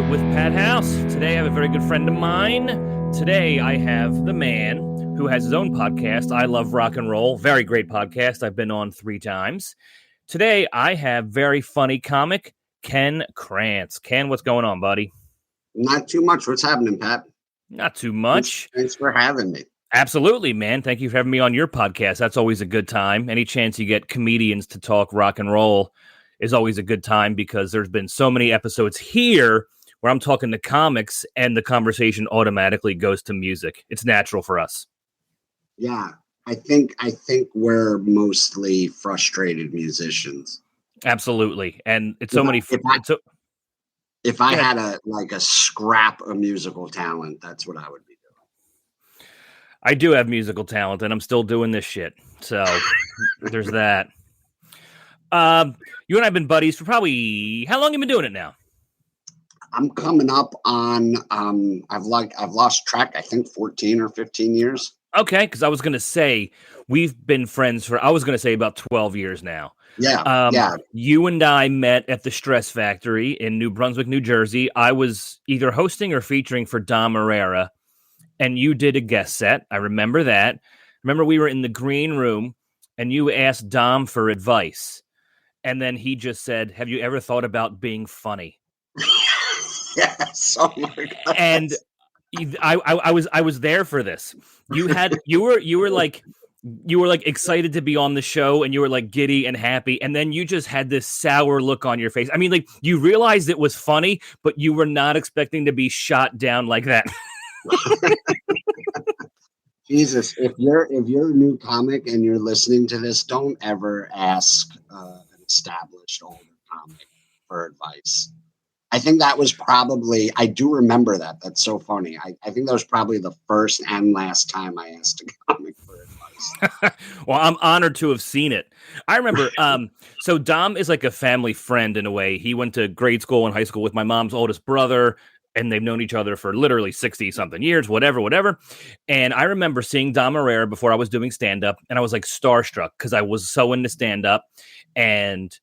Fatherhood with Pat House. Today I have a very good friend of mine. Today I have the man who has his own podcast, I Love Rock and Roll. Very great podcast. I've been on 3 times. Today I have very funny comic, Ken Krantz. Ken, what's going on, buddy? Not too much. What's happening, Pat? Not too much. Thanks for having me. Absolutely, man. Thank you for having me on your podcast. That's always a good time. Any chance you get comedians to talk rock and roll is always a good time, because there's been so many episodes here where I'm talking to comics and the conversation automatically goes to music. It's natural for us. Yeah, I think we're mostly frustrated musicians. Absolutely. And it's if I had a scrap of musical talent, that's what I would be doing. I do have musical talent and I'm still doing this shit. So there's that. You and I have been buddies for probably, how long have you been doing it now? I'm coming up on, I've lost track, I think 14 or 15 years. Okay. Cause I was going to say, we've been friends for, I was going to say about 12 years now. Yeah. Yeah. You and I met at the Stress Factory in New Brunswick, New Jersey. I was either hosting or featuring for Dom Herrera, and you did a guest set. I remember that. Remember we were in the green room and you asked Dom for advice. And then he just said, "Have you ever thought about being funny?" Yes. Oh my God. And I was there for this. You were like excited to be on the show, and you were like giddy and happy, and then you just had this sour look on your face. I mean, like, you realized it was funny, but you were not expecting to be shot down like that. Jesus, if you're a new comic and you're listening to this, don't ever ask an established older comic for advice. I think that was probably, I do remember that. That's so funny. I think that was probably the first and last time I asked a comic for advice. Well, I'm honored to have seen it. I remember, so Dom is like a family friend in a way. He went to grade school and high school with my mom's oldest brother, and they've known each other for literally 60-something years, whatever. And I remember seeing Dom Herrera before I was doing stand-up, and I was like starstruck because I was so into stand-up, and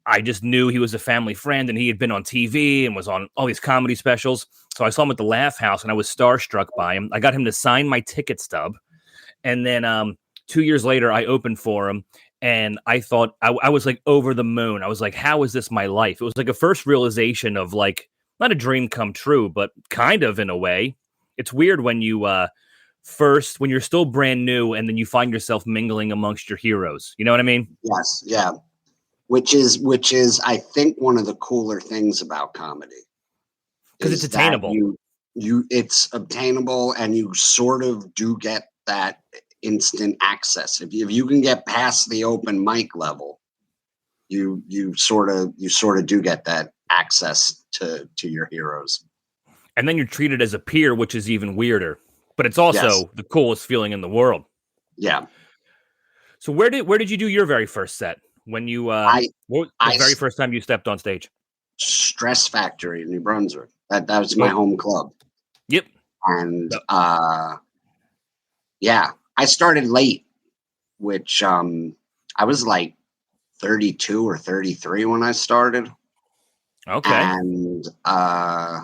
I just knew he was a family friend, and he had been on TV and was on all these comedy specials. So I saw him at the Laugh House, and I was starstruck by him. I got him to sign my ticket stub, and then 2 years later, I opened for him, and I thought I was like over the moon. I was like, how is this my life? It was like a first realization of like, not a dream come true, but kind of in a way. It's weird when you when you're still brand new and then you find yourself mingling amongst your heroes. You know what I mean? Yes. Yeah. Which is, I think, one of the cooler things about comedy. Because it's attainable. It's obtainable, and you sort of do get that instant access. If you can get past the open mic level, you sort of do get that access to your heroes. And then you're treated as a peer, which is even weirder. But it's also the coolest feeling in the world. Yeah. So where did you do your very first set? When you what was the very first time you stepped on stage? Stress Factory in New Brunswick. That was my home club. Yep. And I started late, which I was like 32 or 33 when I started. Okay. And I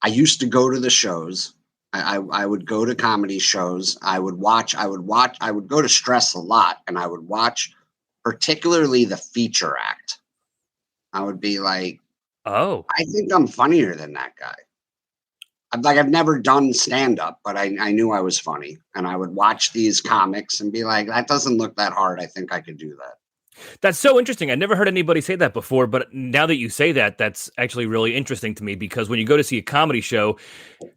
used to go to the shows. I would go to comedy shows. I would go to Stress a lot, and I would watch particularly the feature act. I would be like, oh, I think I'm funnier than that guy. I've never done stand-up, but I knew I was funny. And I would watch these comics and be like, that doesn't look that hard. I think I could do that. That's so interesting. I never heard anybody say that before, but now that you say that, that's actually really interesting to me, because when you go to see a comedy show,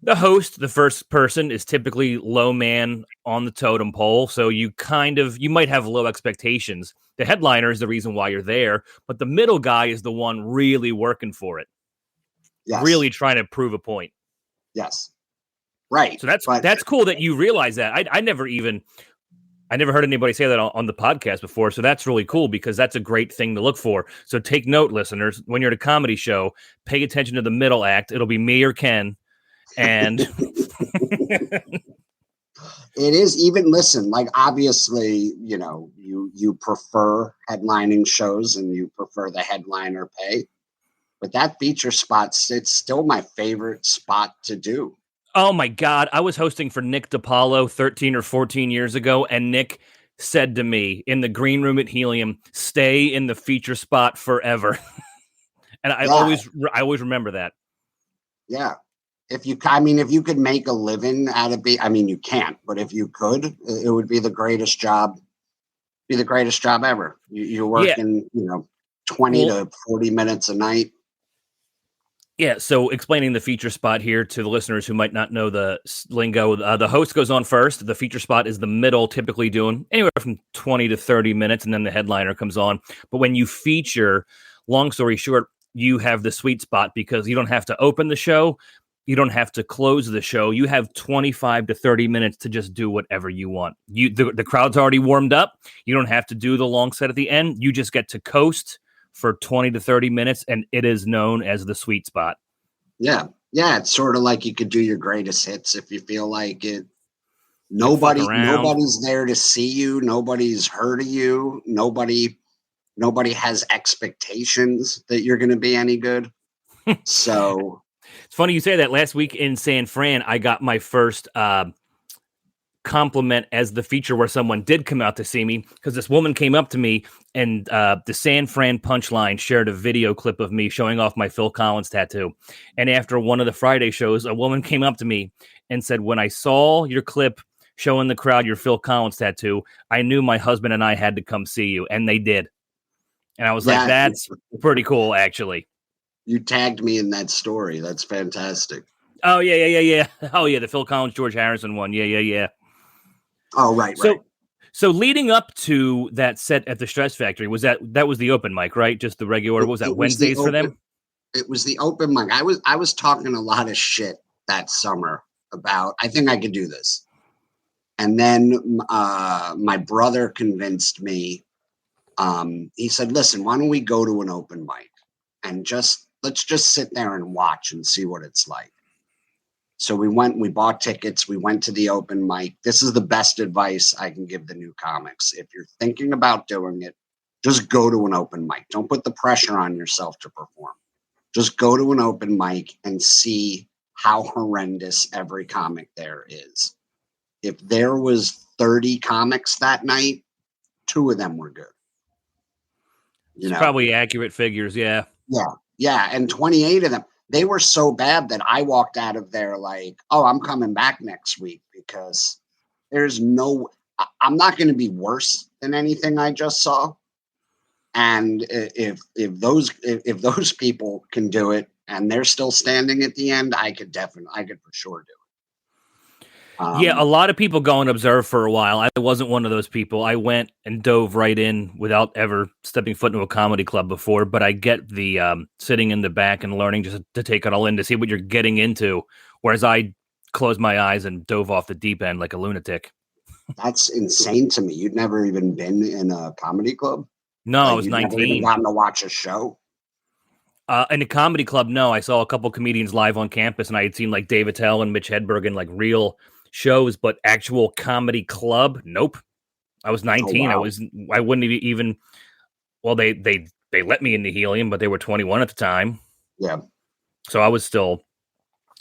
the host, the first person, is typically low man on the totem pole. So you might have low expectations. The headliner is the reason why you're there, but the middle guy is the one really working for it. Yes. Really trying to prove a point. Yes. Right. So that's cool that you realize that. I never heard anybody say that on the podcast before, so that's really cool, because that's a great thing to look for. So take note, listeners, when you're at a comedy show, pay attention to the middle act. It'll be me or Ken, and it is. Even listen, like, obviously, you prefer headlining shows and you prefer the headliner pay, But that feature spot, it's still my favorite spot to do. Oh my God. I was hosting for Nick DiPaolo 13 or 14 years ago, and Nick said to me in the green room at Helium, stay in the feature spot forever. And I always remember that. Yeah. If you could make a living out of you can't, but if you could, it would be the greatest job. Be the greatest job ever. You're working, 20 to 40 minutes a night. Yeah. So explaining the feature spot here to the listeners who might not know the lingo, the host goes on first. The feature spot is the middle, typically doing anywhere from 20 to 30 minutes, and then the headliner comes on. But when you feature, long story short, you have the sweet spot because you don't have to open the show. You don't have to close the show. You have 25 to 30 minutes to just do whatever you want. The crowd's already warmed up. You don't have to do the long set at the end. You just get to coast for 20 to 30 minutes, and it is known as the sweet spot. Yeah. Yeah, it's sort of like you could do your greatest hits if you feel like it. Nobody's there to see you. Nobody's heard of you. Nobody has expectations that you're going to be any good. So... It's funny you say that. Last week in San Fran, I got my first compliment as the feature where someone did come out to see me, because this woman came up to me and the San Fran Punchline shared a video clip of me showing off my Phil Collins tattoo. And after one of the Friday shows, a woman came up to me and said, when I saw your clip showing the crowd your Phil Collins tattoo, I knew my husband and I had to come see you. And they did. And I was like, that's pretty cool, actually. You tagged me in that story. That's fantastic. Oh, yeah. Oh, yeah, the Phil Collins, George Harrison one. Yeah. Oh, right. So leading up to that set at the Stress Factory, that was the open mic, right? Just the regular, what was that, Wednesdays for them? It was the open mic. I was talking a lot of shit that summer about, I think I could do this. And then my brother convinced me. He said, listen, why don't we go to an open mic and let's just sit there and watch and see what it's like. So we bought tickets. We went to the open mic. This is the best advice I can give the new comics. If you're thinking about doing it, just go to an open mic. Don't put the pressure on yourself to perform. Just go to an open mic and see how horrendous every comic there is. If there was 30 comics that night, 2 of them were good. It's probably accurate figures. Yeah. Yeah. And 28 of them, they were so bad that I walked out of there like, oh, I'm coming back next week because I'm not going to be worse than anything I just saw. And if those people can do it and they're still standing at the end, I could for sure do it. Yeah, a lot of people go and observe for a while. I wasn't one of those people. I went and dove right in without ever stepping foot into a comedy club before, but I get the sitting in the back and learning just to take it all in, to see what you're getting into, whereas I closed my eyes and dove off the deep end like a lunatic. That's insane to me. You'd never even been in a comedy club? No, I was 19. Never even gotten to watch a show? In a comedy club, no. I saw a couple comedians live on campus, and I had seen like Dave Attell and Mitch Hedberg in like real shows, but actual comedy club, nope. I was 19. Oh, wow. I wouldn't even. Well, they let me in the Helium, but they were 21 at the time. Yeah. So I was still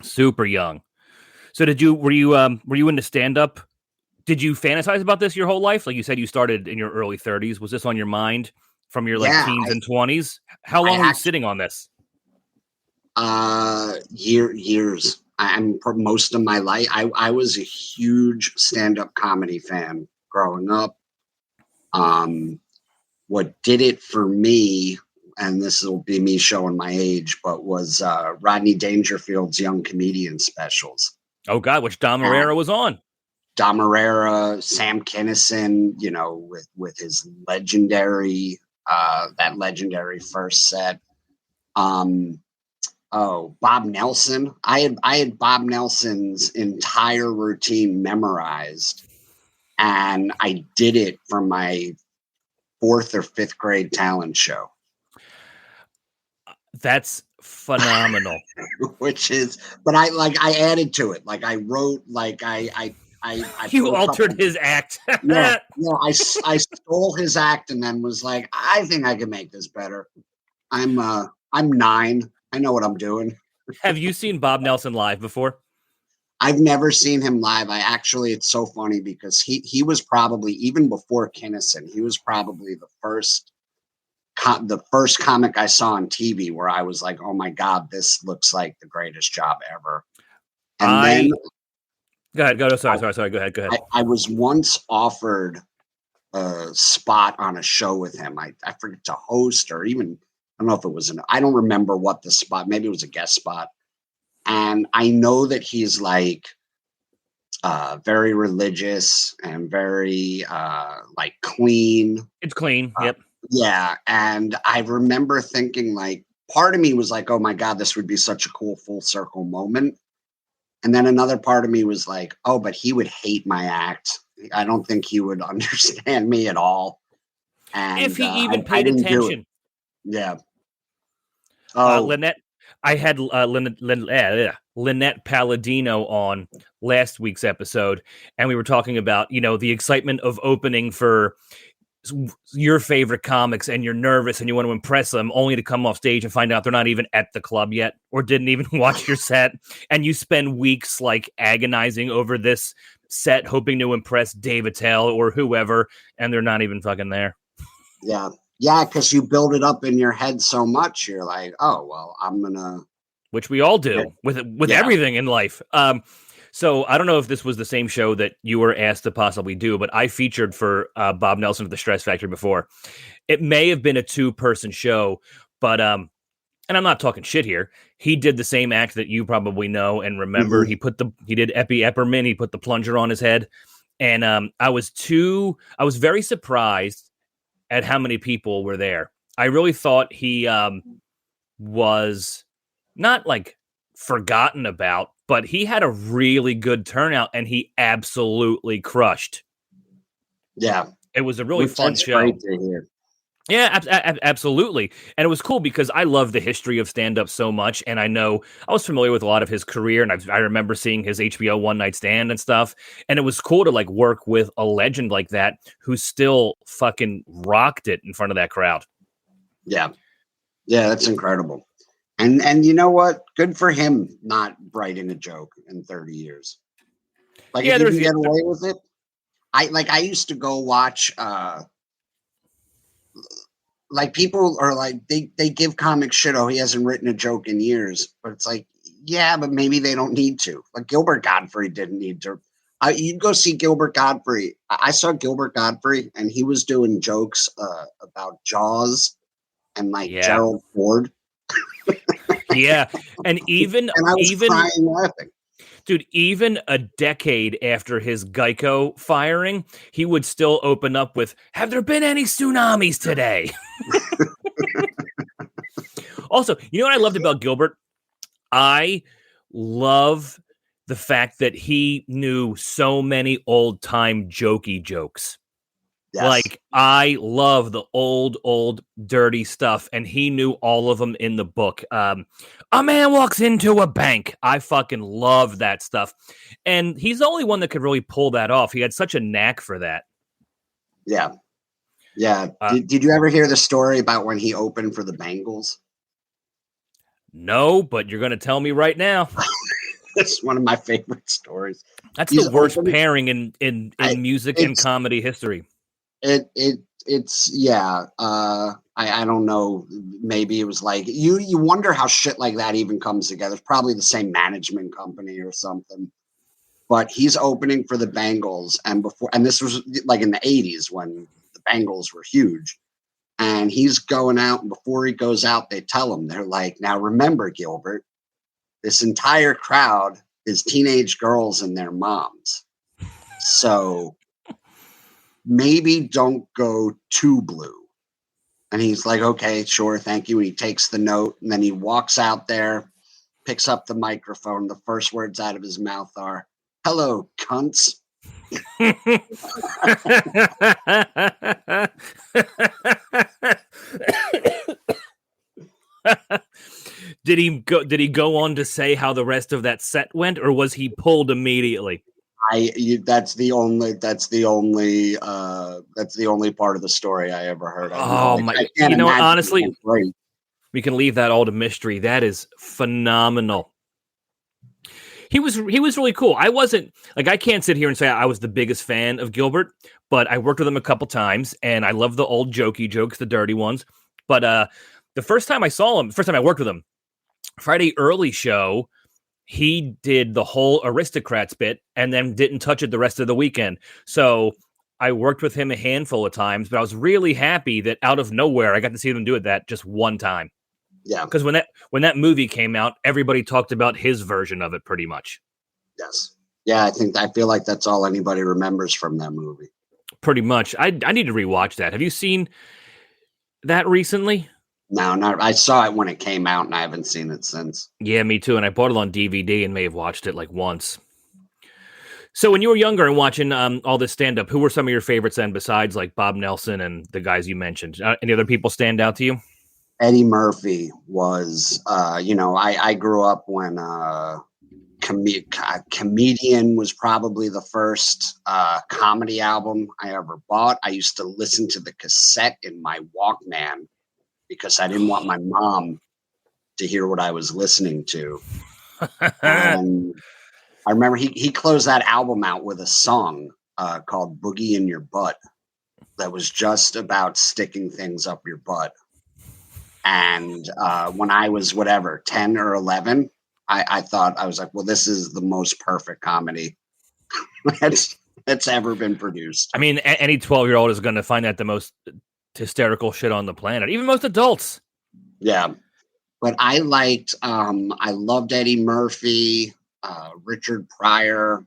super young. So were you into stand up? Did you fantasize about this your whole life? Like you said, you started in your early 30s. Was this on your mind from your teens and 20s? How long were you sitting on this? Years. I'm for most of my life. I was a huge stand-up comedy fan growing up. What did it for me, and this will be me showing my age, but was Rodney Dangerfield's Young Comedian specials. Oh God, which Dom Herrera was on. Dom Herrera, Sam Kinison, with his legendary that legendary first set. Bob Nelson. I had Bob Nelson's entire routine memorized, and I did it for my 4th or 5th grade talent show. That's phenomenal. But I added to it. Like I wrote, like I you altered his act. I stole his act and then was like, I think I can make this better. I'm 9. I know what I'm doing. Have you seen Bob Nelson live before? I've never seen him live. It's so funny because he was probably, even before Kinnison, he was probably the first comic I saw on TV where I was like, oh my God, this looks like the greatest job ever. And then go ahead. Sorry. Go ahead. I was once offered a spot on a show with him. I forget, to host, or even, I don't know if it was I don't remember what the spot, maybe it was a guest spot. And I know that he's like very religious and very like clean. It's clean. Yep. Yeah. And I remember thinking, like, part of me was like, oh my God, this would be such a cool full circle moment. And then another part of me was like, oh, but he would hate my act. I don't think he would understand me at all. And if he even paid attention. Yeah. Lynette, I had Lynette Palladino on last week's episode, and we were talking about, the excitement of opening for your favorite comics, and you're nervous and you want to impress them, only to come off stage and find out they're not even at the club yet or didn't even watch your set. And you spend weeks like agonizing over this set, hoping to impress Dave Attell or whoever, and they're not even fucking there. Yeah. Yeah, because you build it up in your head so much, you're like, oh, well, I'm going to... Which we all do with everything in life. So I don't know if this was the same show that you were asked to possibly do, but I featured for Bob Nelson at the Stress Factory before. It may have been a 2-person show, but, and I'm not talking shit here, he did the same act that you probably know and remember. Mm-hmm. He did Epi Epperman, he put the plunger on his head. And I was very surprised at how many people were there. I really thought he was not like forgotten about, but he had a really good turnout and he absolutely crushed. Yeah. It was a really fun show. Great to hear. Yeah, absolutely. And it was cool because I love the history of stand-up so much. And I was familiar with a lot of his career. And I remember seeing his HBO One Night Stand and stuff. And it was cool to like work with a legend like that who still fucking rocked it in front of that crowd. Yeah. Yeah, that's incredible. And you know what? Good for him not writing a joke in 30 years. Like, if you can get away with it. I used to go watch like people are like, they give comics shit. Oh, he hasn't written a joke in years, but it's like, yeah, but maybe they don't need to. Like Gilbert Gottfried didn't need to. You'd go see Gilbert Gottfried. I saw Gilbert Gottfried and he was doing jokes about Jaws and like Gerald Ford. Yeah. And I was crying laughing. Dude, even a decade after his Geico firing, he would still open up with, have there been any tsunamis today? Also, you know what I loved about Gilbert? I love the fact that he knew so many old-time jokey jokes. Yes. Like, I love the old dirty stuff, and he knew all of them in the book. A man walks into a bank. I fucking love that stuff. And he's the only one that could really pull that off. He had such a knack for that. Yeah. Yeah. Did you ever hear the story about when he opened for the Bengals? No, but you're going to tell me right now. It's one of my favorite stories. That's the worst pairing in music and comedy history. It's I don't know. Maybe it was like you wonder how shit like that even comes together. It's probably the same management company or something. But he's opening for the Bengals, and this was like in the 80s when the Bengals were huge. And he's going out, and before he goes out, they tell him, they're like, now remember, Gilbert, this entire crowd is teenage girls and their moms. So maybe don't go too blue. And he's like, okay, sure, thank you. And he takes the note, and then he walks out there, picks up the microphone. The first words out of his mouth are, hello, cunts. Did he go on to say how the rest of that set went, or was he pulled immediately? That's the only part of the story I ever heard. Honestly, We can leave that all to mystery. That is phenomenal. He was really cool. I wasn't like, I can't sit here and say I was the biggest fan of Gilbert, but I worked with him a couple times, and I love the old jokey jokes, the dirty ones. But the first time I worked with him, Friday early show, he did the whole Aristocrats bit and then didn't touch it the rest of the weekend. So I worked with him a handful of times, but I was really happy that out of nowhere I got to see him do it that just one time. Yeah. Because when that movie came out, everybody talked about his version of it pretty much. Yes. Yeah, I feel like that's all anybody remembers from that movie. Pretty much. I need to rewatch that. Have you seen that recently? No, not. I saw it when it came out, and I haven't seen it since. Yeah, me too. And I bought it on DVD and may have watched it like once. So when you were younger and watching all this stand-up, who were some of your favorites then besides like Bob Nelson and the guys you mentioned? Any other people stand out to you? Eddie Murphy was, I grew up when Comedian was probably the first comedy album I ever bought. I used to listen to the cassette in my Walkman because I didn't want my mom to hear what I was listening to. And I remember he closed that album out with a song called Boogie in Your Butt that was just about sticking things up your butt. And when I was 10 or 11, I thought, I was like, well, this is the most perfect comedy that's ever been produced. I mean, any 12-year-old is going to find that the most hysterical shit on the planet, even most adults. Yeah. But I loved Eddie Murphy, Richard Pryor,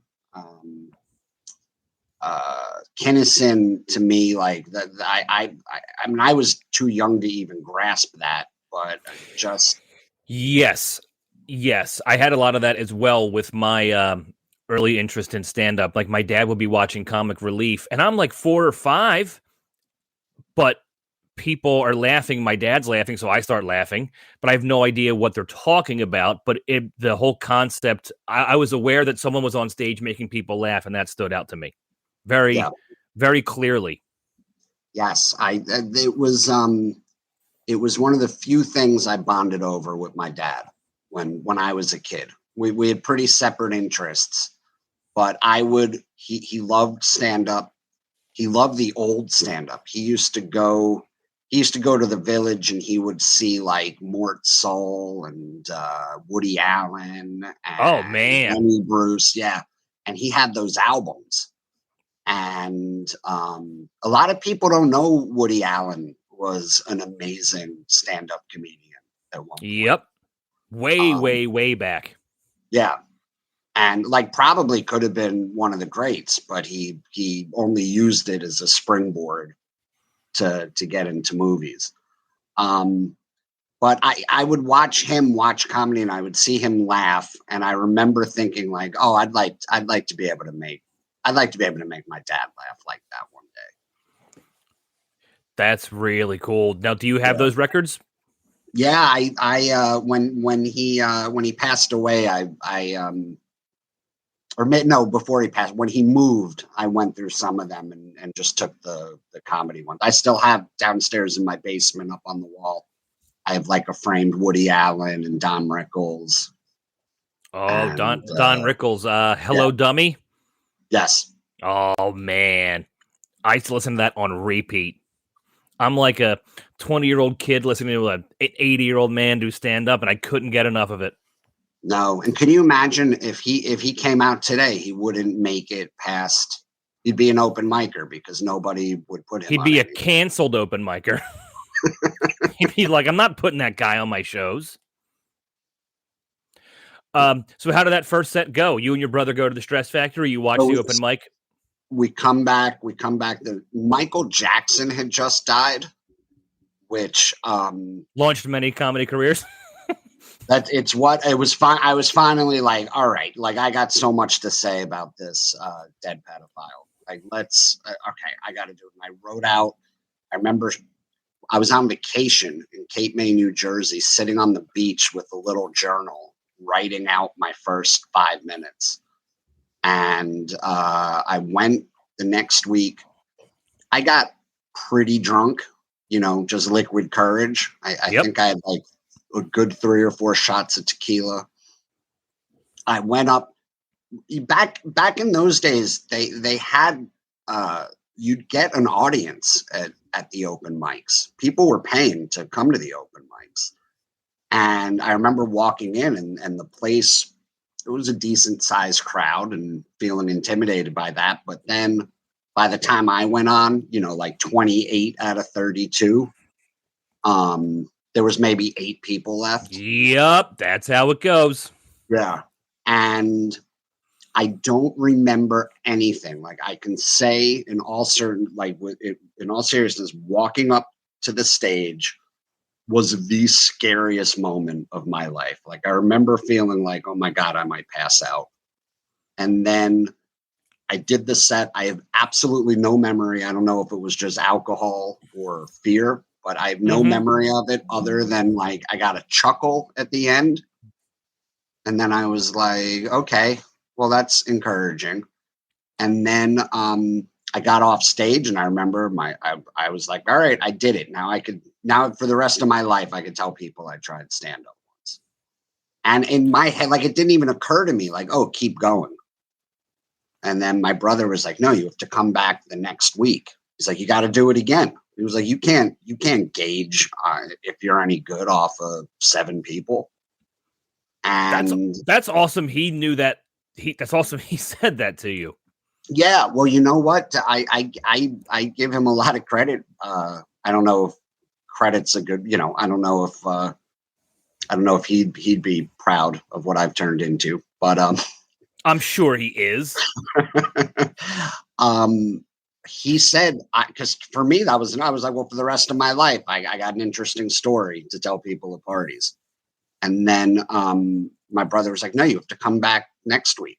Kinnison. To me, like that, I mean, I was too young to even grasp that, but just yes, I had a lot of that as well with my early interest in stand-up. Like my dad would be watching Comic Relief, and I'm like 4 or 5, but people are laughing. My dad's laughing, so I start laughing, but I have no idea what they're talking about. But the whole concept, I was aware that someone was on stage making people laugh, and that stood out to me very, very clearly. Yes, it was one of the few things I bonded over with my dad when I was a kid. We had pretty separate interests, but he loved stand-up. He loved the old stand-up. He used to go to the Village, and he would see like Mort Sahl and Woody Allen and Lenny Bruce. Yeah. And he had those albums. And a lot of people don't know Woody Allen was an amazing stand-up comedian at one point. Yep. Way back. Yeah. And like probably could have been one of the greats, but he only used it as a springboard to get into movies. But I would watch comedy, and I would see him laugh, and I remember thinking like, oh, I'd like to be able to make my dad laugh like that one day. That's really cool. Now, do you have those records? Yeah, I when he passed away, before he passed, when he moved, I went through some of them and just took the comedy ones. I still have downstairs in my basement up on the wall. I have like a framed Woody Allen and Don Rickles. Oh, Don Rickles. Hello, Dummy. Yes. Oh man, I used to listen to that on repeat. I'm like a 20-year-old kid listening to an 80-year-old man do stand up, and I couldn't get enough of it. No, and can you imagine if he came out today, he wouldn't make it past. He'd be an open micer because nobody would put him. He'd be a canceled open micer. He'd be like, I'm not putting that guy on my shows. So how did that first set go? You and your brother go to the Stress Factory. You watch the open mic. We come back. Michael Jackson had just died, which launched many comedy careers. It was fine. I was finally like, all right, like I got so much to say about this dead pedophile. Like, okay, I got to do it. And I wrote out. I remember I was on vacation in Cape May, New Jersey, sitting on the beach with a little journal, writing out my first 5 minutes. And I went the next week. I got pretty drunk, just liquid courage. I think I had like a good 3 or 4 shots of tequila. I went up back in those days. They had you'd get an audience at the open mics. People were paying to come to the open mics, and I remember walking in and the place. It was a decent sized crowd and feeling intimidated by that. But then by the time I went on, like 28 out of 32, there was maybe 8 people left. Yep. That's how it goes. Yeah. And I don't remember anything. Like I can say in all seriousness, walking up to the stage was the scariest moment of my life. Like I remember feeling like, oh my God, I might pass out. And then I did the set. I have absolutely no memory. I don't know if it was just alcohol or fear, but I have no memory of it other than like I got a chuckle at the end. And then I was like, okay, well, that's encouraging. And then I got off stage and I remember I was like, all right, I did it. Now for the rest of my life, I could tell people I tried stand up once. And in my head, like it didn't even occur to me like, oh, keep going. And then my brother was like, no, you have to come back the next week. He's like, you got to do it again. He was like, you can't gauge if you're any good off of 7 people. And that's awesome. He knew that. That's awesome. He said that to you. Yeah. Well, you know what? I give him a lot of credit. I don't know if credit's a good, I don't know if he'd be proud of what I've turned into, but I'm sure he is. He said, because for me, I was like, well, for the rest of my life, I got an interesting story to tell people at parties. And then my brother was like, no, you have to come back next week.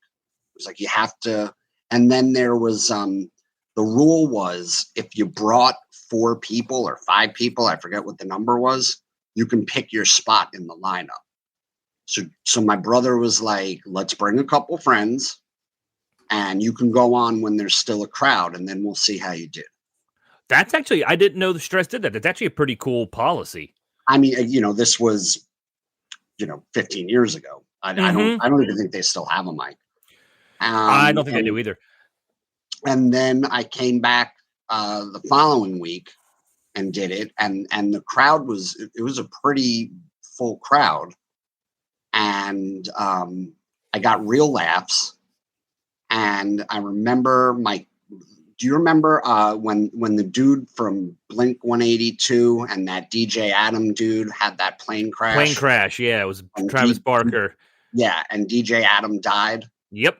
It was like, you have to. And then there was the rule was if you brought 4 people or 5 people, I forget what the number was, you can pick your spot in the lineup. So my brother was like, let's bring a couple friends and you can go on when there's still a crowd and then we'll see how you did. That's actually, I didn't know the Stress did that. That's actually a pretty cool policy. I mean, this was, 15 years ago. I don't even think they still have a mic. I don't think they do either. And then I came back the following week and did it. And the crowd was a pretty full crowd. And I got real laughs. And I remember do you remember when the dude from Blink 182 and that DJ Adam dude had that plane crash? Plane crash, yeah. It was Travis Barker. Yeah, and DJ Adam died. Yep.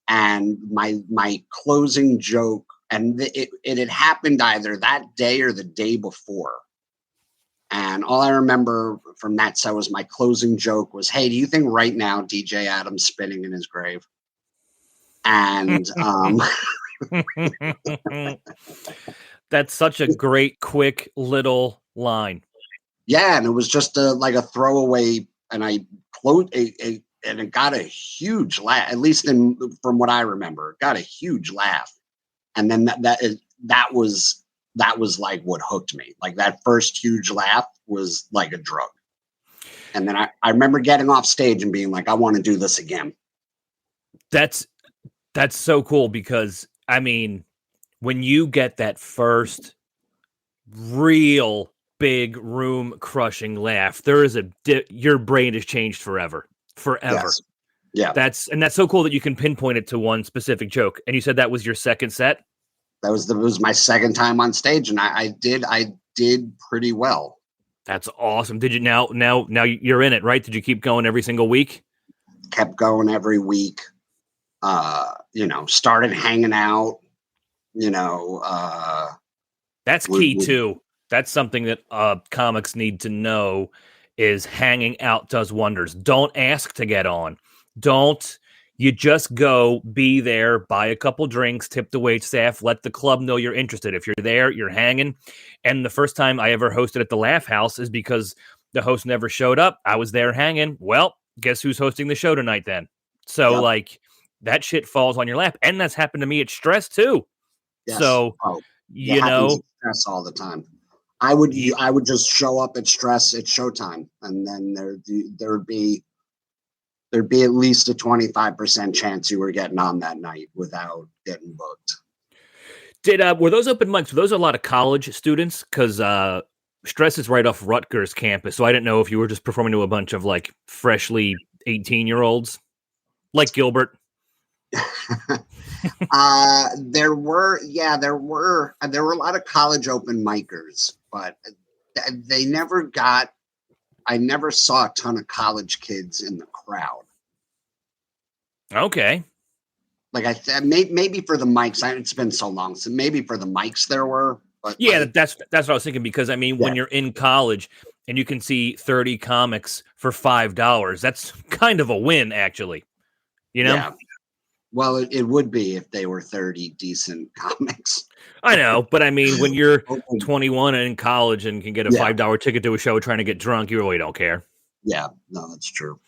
And my closing joke, and it had happened either that day or the day before. And all I remember from that set was my closing joke was, hey, do you think right now DJ Adam's spinning in his grave? And that's such a great, quick little line. Yeah, and it was just like a throwaway, and I closed and it got a huge laugh. At least from what I remember, it got a huge laugh. And then that was like what hooked me. Like that first huge laugh was like a drug. And then I remember getting off stage and being like, I want to do this again. That's so cool because, I mean, when you get that first real big room crushing laugh, there is your brain is changed forever. Yes. Yeah. That's so cool that you can pinpoint it to one specific joke. And you said that was your second set? That was my second time on stage, and I did pretty well. That's awesome. Did you now you're in it, right? Did you keep going every single week? Kept going every week. Started hanging out, that's key too. That's something that comics need to know is hanging out does wonders. Don't ask to get on. You just go, be there, buy a couple drinks, tip the wait staff, let the club know you're interested. If you're there, you're hanging. And the first time I ever hosted at the Laugh House is because the host never showed up. I was there hanging. Well, guess who's hosting the show tonight then? So that shit falls on your lap. And that's happened to me at Stress too. Yes. So, Stress all the time. I would just show up at Stress at showtime, and then there'd be at least a 25% chance you were getting on that night without getting booked. Were those open mics? Were those a lot of college students? Because Stress is right off Rutgers campus, so I didn't know if you were just performing to a bunch of like freshly 18-year-olds, like Gilbert. There were a lot of college open micers, but I never saw a ton of college kids in the crowd. Okay. Like maybe for the mics, it's been so long, so maybe for the mics there were. But yeah, that's what I was thinking, because I mean, when you're in college and you can see 30 comics for $5, that's kind of a win, actually. You know? Yeah. Well, it would be if they were 30 decent comics. I know, but I mean, when you're 21 and in college and can get a $5 ticket to a show trying to get drunk, you really don't care. Yeah, no, that's true.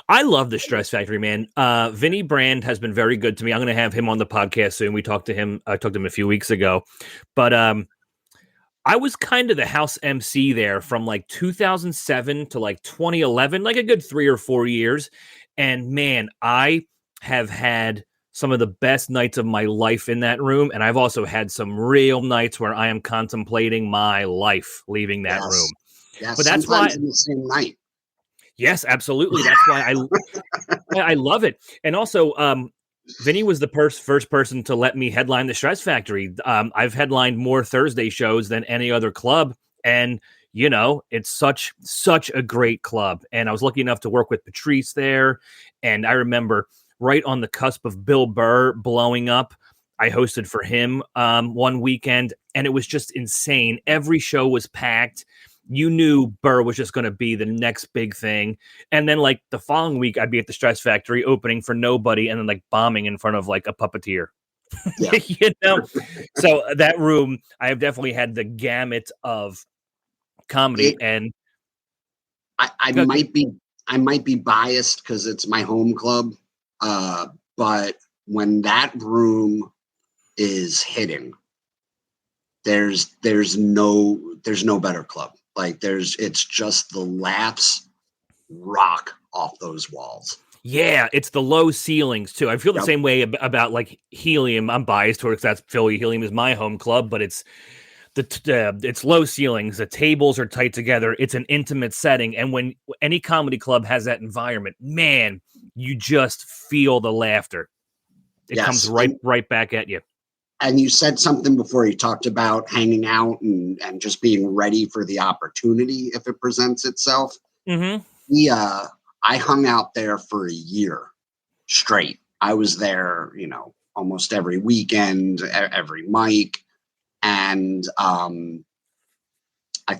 I love the Stress Factory, man. Vinny Brand has been very good to me. I'm going to have him on the podcast soon. I talked to him a few weeks ago, but I was kind of the house MC there from like 2007 to like 2011, like a good 3 or 4 years. And man, I have had some of the best nights of my life in that room. And I've also had some real nights where I am contemplating my life leaving that room. Yeah, but that's why in the same night. Yes, absolutely. That's why I love it. And also, Vinny was the first person to let me headline the Stress Factory. I've headlined more Thursday shows than any other club. And, you know, it's such a great club. And I was lucky enough to work with Patrice there. And I remember right on the cusp of Bill Burr blowing up, I hosted for him one weekend. And it was just insane. Every show was packed. You knew Burr was just going to be the next big thing. And then like the following week, I'd be at the Stress Factory opening for nobody and then like bombing in front of like a puppeteer. Yeah. You know? So that room, I have definitely had the gamut of comedy. And I might be biased because it's my home club. But when that room is hitting, there's no better club. Like it's just the laughs rock off those walls. Yeah, it's the low ceilings too. I feel the same way about like Helium. I'm biased towards that's Philly. Helium is my home club, but it's it's low ceilings. The tables are tight together. It's an intimate setting, and when any comedy club has that environment, man, you just feel the laughter. It comes right back at you. And you said something before. You talked about hanging out and just being ready for the opportunity if it presents itself. Mm-hmm. I hung out there for a year straight. I was there, you know, almost every weekend, every mic. And I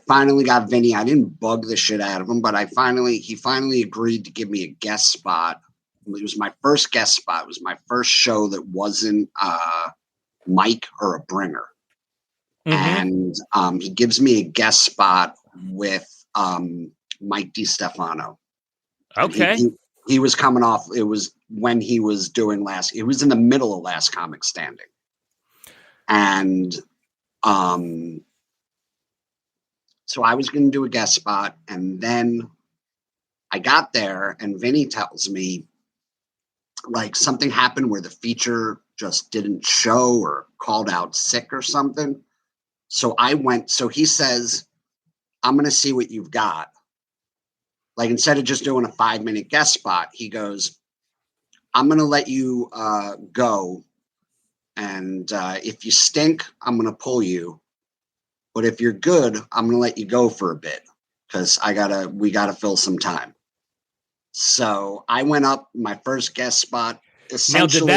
finally got Vinny. I didn't bug the shit out of him, but he finally agreed to give me a guest spot. It was my first guest spot. It was my first show that wasn't Mike or a bringer. Mm-hmm. And he gives me a guest spot with Mike DiStefano. Okay. He was coming off. It was when he was doing it was in the middle of Last Comic Standing. And so I was going to do a guest spot, and then I got there and Vinny tells me like something happened where the feature just didn't show or called out sick or something. So he says, I'm going to see what you've got. Like, instead of just doing a 5-minute guest spot, he goes, I'm going to let you go. And if you stink, I'm going to pull you. But if you're good, I'm going to let you go for a bit because we got to fill some time. So I went up my first guest spot. Now, did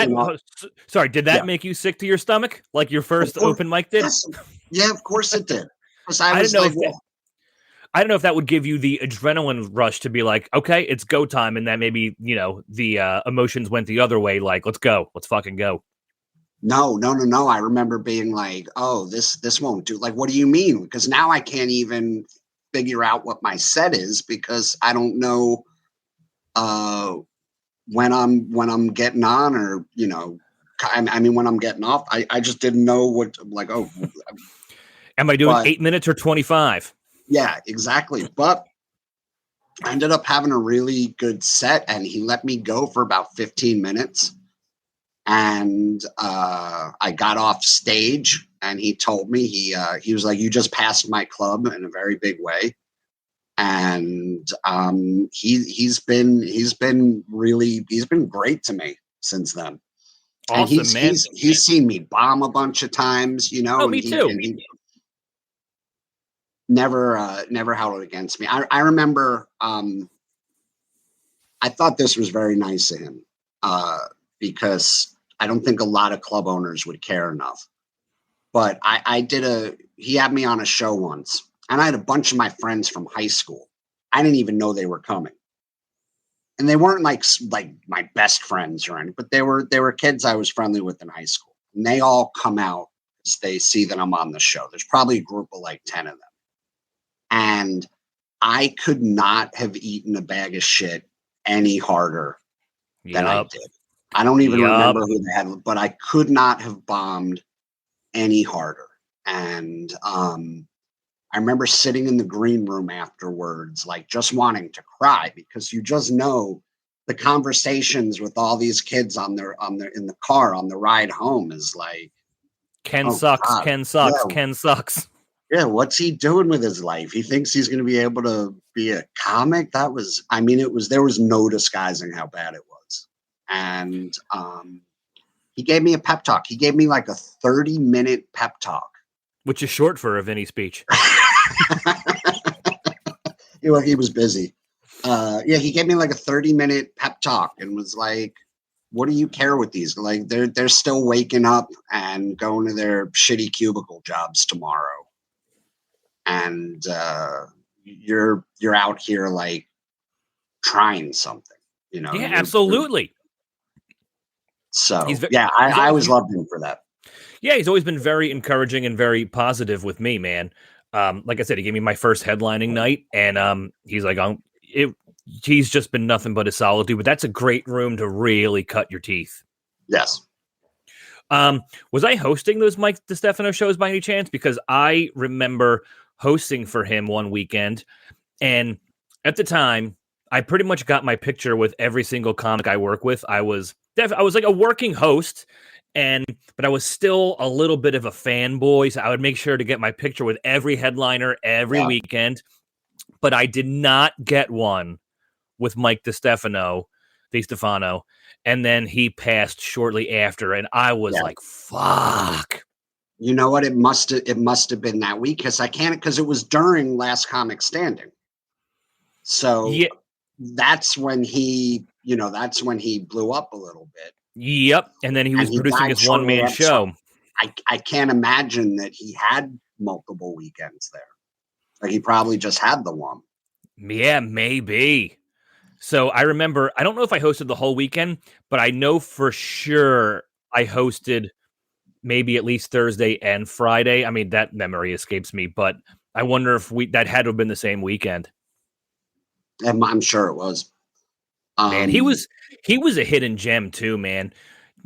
that make you sick to your stomach like your first open mic did? Yes. Yeah, of course it did. I don't know if that would give you the adrenaline rush to be like, okay, it's go time. And that maybe, you know, the emotions went the other way. Like, let's go. Let's fucking go. No. I remember being like, oh, this won't do. Like, what do you mean? Because now I can't even figure out what my set is because I don't know when I'm getting on or, you know, I mean, when I'm getting off. I just didn't know what, like, oh. Am I doing 8 minutes or 25? Yeah, exactly. But I ended up having a really good set, and he let me go for about 15 minutes. And I got off stage, and he told me, he was like, "You just passed my club in a very big way." And he's been great to me since then. Awesome, And man. he's seen me bomb a bunch of times, you know. Oh, and me too. And he never held it against me. I remember I thought this was very nice of him because I don't think a lot of club owners would care enough. But he had me on a show once, and I had a bunch of my friends from high school. I didn't even know they were coming. And they weren't like my best friends or anything, but they were kids I was friendly with in high school. And they all come out as they see that I'm on the show. There's probably a group of like 10 of them. And I could not have eaten a bag of shit any harder than I did. I don't even remember who they had, but I could not have bombed any harder. And I remember sitting in the green room afterwards, like just wanting to cry, because you just know the conversations with all these kids in the car on the ride home is like, Ken sucks. God. Ken sucks. Yeah. Ken sucks. Yeah, what's he doing with his life? He thinks he's going to be able to be a comic. There was no disguising how bad it was. And he gave me a pep talk. He gave me like a 30-minute pep talk. Which is short for a Vinny speech. He was busy. He gave me like a 30-minute pep talk and was like, what do you care with these? Like they're still waking up and going to their shitty cubicle jobs tomorrow. And you're out here like trying something, you know? Yeah, absolutely. So I always loved him for that. Yeah, he's always been very encouraging and very positive with me, man. Like I said, he gave me my first headlining night, and he's like, he's just been nothing but a solid dude. But that's a great room to really cut your teeth. Yes. Was I hosting those Mike DeStefano shows by any chance? Because I remember hosting for him one weekend, and at the time, I pretty much got my picture with every single comic I work with. I was like a working host. But I was still a little bit of a fanboy, so I would make sure to get my picture with every headliner every weekend. But I did not get one with Mike DeStefano, and then he passed shortly after, and I was like, "Fuck!" You know what? It must have been that week because it was during Last Comic Standing. So that's when he blew up a little bit. Yep, and then he was producing his one-man show. I can't imagine that he had multiple weekends there. Like he probably just had the one. Yeah, maybe. So I remember, I don't know if I hosted the whole weekend, but I know for sure I hosted maybe at least Thursday and Friday. I mean, that memory escapes me, but I wonder if that had to have been the same weekend. I'm sure it was. Man, he was a hidden gem too, man.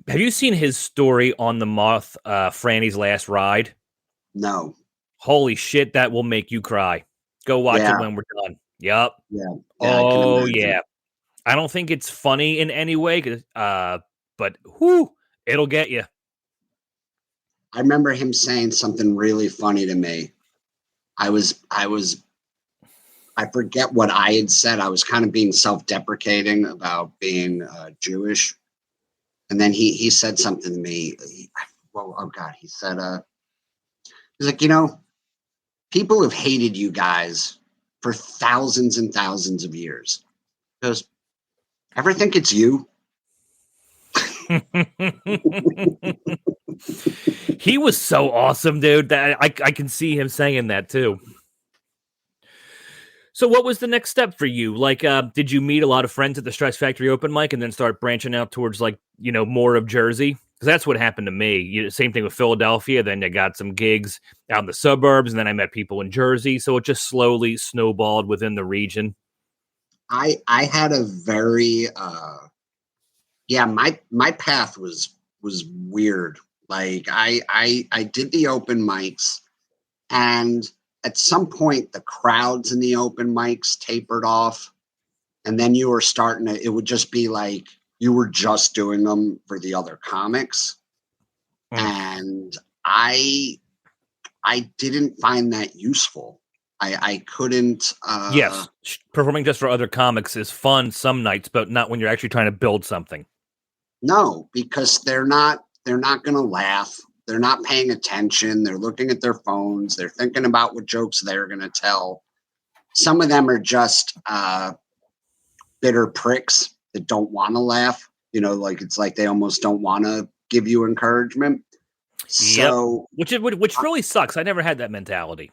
Have you seen his story on the Moth, Franny's Last Ride? No. Holy shit, that will make you cry. Go watch it when we're done. Yep. Yeah. Oh, yeah. I don't think it's funny in any way, but it'll get you. I remember him saying something really funny to me. I forget what I had said. I was kind of being self-deprecating about being Jewish. And then he said something to me. He said, he's like, people have hated you guys for thousands and thousands of years. He goes, ever think it's you? He was so awesome, dude. That I can see him saying that too. So what was the next step for you? Like, did you meet a lot of friends at the Stress Factory open mic and then start branching out towards more of Jersey? Because that's what happened to me. Same thing with Philadelphia. Then I got some gigs out in the suburbs, and then I met people in Jersey. So it just slowly snowballed within the region. I had a very, my path was weird. Like I did the open mics, And at some point, the crowds in the open mics tapered off. And then you were starting to, it would just be like you were just doing them for the other comics. And I didn't find that useful. I couldn't. Yes, performing just for other comics is fun some nights, but not when you're actually trying to build something. No, because they're not going to laugh. They're not paying attention. They're looking at their phones. They're thinking about what jokes they're going to tell. Some of them are just bitter pricks that don't want to laugh. You know, like it's like they almost don't want to give you encouragement. So, which really sucks. I never had that mentality.